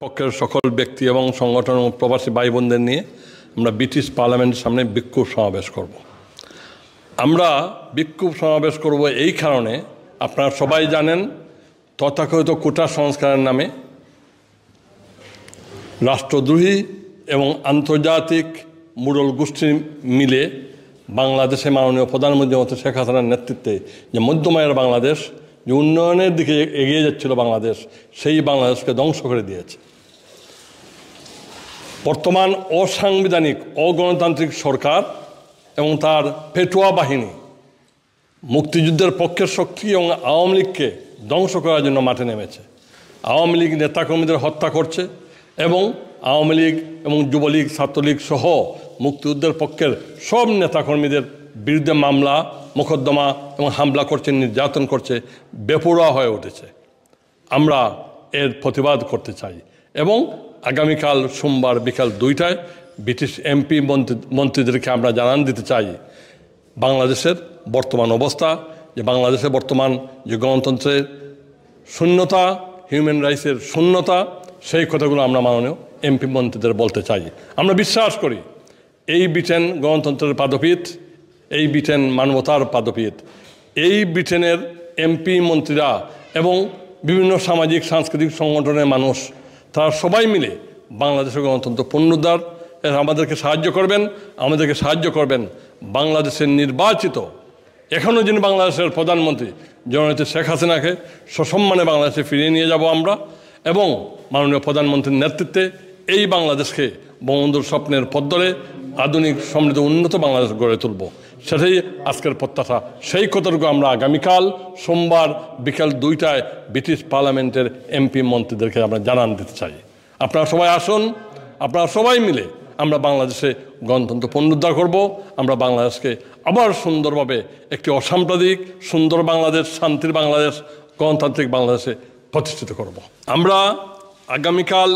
পক্ষের সকল ব্যক্তি এবং সংগঠন ও প্রবাসী ভাই বোনদের নিয়ে আমরা ব্রিটিশ পার্লামেন্টের সামনে বিক্ষোভ সমাবেশ করব। আমরা বিক্ষোভ সমাবেশ করব এই কারণে, আপনারা সবাই জানেন তথাকথিত কোটা সংস্কারের নামে রাষ্ট্রদ্রোহী এবং আন্তর্জাতিক মুরল গোষ্ঠী মিলে বাংলাদেশে মাননীয় প্রধানমন্ত্রী মতো শেখ হাসিনার নেতৃত্বে যে মধ্যমায়ের বাংলাদেশ, যে উন্নয়নের দিকে এগিয়ে যাচ্ছিল বাংলাদেশ, সেই বাংলাদেশকে ধ্বংস করে দিয়েছে। বর্তমান অসাংবিধানিক অগণতান্ত্রিক সরকার এবং তার পেটুয়া বাহিনী মুক্তিযুদ্ধের পক্ষের শক্তি এবং আওয়ামী লীগকে ধ্বংস করার জন্য মাঠে নেমেছে। আওয়ামী লীগ নেতাকর্মীদের হত্যা করছে এবং আওয়ামী লীগ এবং যুবলীগ ছাত্রলীগ সহ মুক্তিযুদ্ধের পক্ষের সব নেতাকর্মীদের বিরুদ্ধে মামলা মোকদ্দমা এবং হামলা করছে, নির্যাতন করছে, বেপরোয়া হয়ে উঠেছে। আমরা এর প্রতিবাদ করতে চাই এবং আগামীকাল সোমবার বিকাল 2টায় ব্রিটিশ এমপি মন্ত্রীদেরকে আমরা জানান দিতে চাই বাংলাদেশের বর্তমান অবস্থা, যে বাংলাদেশে বর্তমান যে গণতন্ত্রের শূন্যতা, হিউম্যান রাইটসের শূন্যতা, সেই কথাগুলো আমরা মাননীয় এমপি মন্ত্রীদের বলতে চাই। আমরা বিশ্বাস করি এই ব্রিটেন গণতন্ত্রের পাদপীঠ, এই ব্রিটেন মানবতার পাদপীঠ। এই ব্রিটেনের এমপি মন্ত্রীরা এবং বিভিন্ন সামাজিক সাংস্কৃতিক সংগঠনের মানুষ, তারা সবাই মিলে বাংলাদেশের গণতন্ত্র পুনরুদ্ধার আমাদেরকে সাহায্য করবেন বাংলাদেশের নির্বাচিত এখনও যিনি বাংলাদেশের প্রধানমন্ত্রী জননেত্রী শেখ হাসিনাকে সসম্মানে বাংলাদেশে ফিরিয়ে নিয়ে যাব আমরা, এবং মাননীয় প্রধানমন্ত্রীর নেতৃত্বে এই বাংলাদেশকে বঙ্গবন্ধুর স্বপ্নের পথ ধরে আধুনিক সমৃদ্ধ উন্নত বাংলাদেশ গড়ে তুলব। সেটাই আজকের প্রত্যাশা। সেই কথাটুকু আমরা আগামীকাল সোমবার বিকাল 2টায় ব্রিটিশ পার্লামেন্টের এমপি মন্ত্রীদেরকে আমরা জানান দিতে চাই। আপনারা সবাই আসুন, আপনারা সবাই মিলে আমরা বাংলাদেশে গণতন্ত্র পুনরুদ্ধার করব। আমরা বাংলাদেশকে আবার সুন্দরভাবে একটি অসাম্প্রদায়িক সুন্দর বাংলাদেশ, শান্তির বাংলাদেশ, গণতান্ত্রিক বাংলাদেশে প্রতিষ্ঠিত করব। আমরা আগামীকাল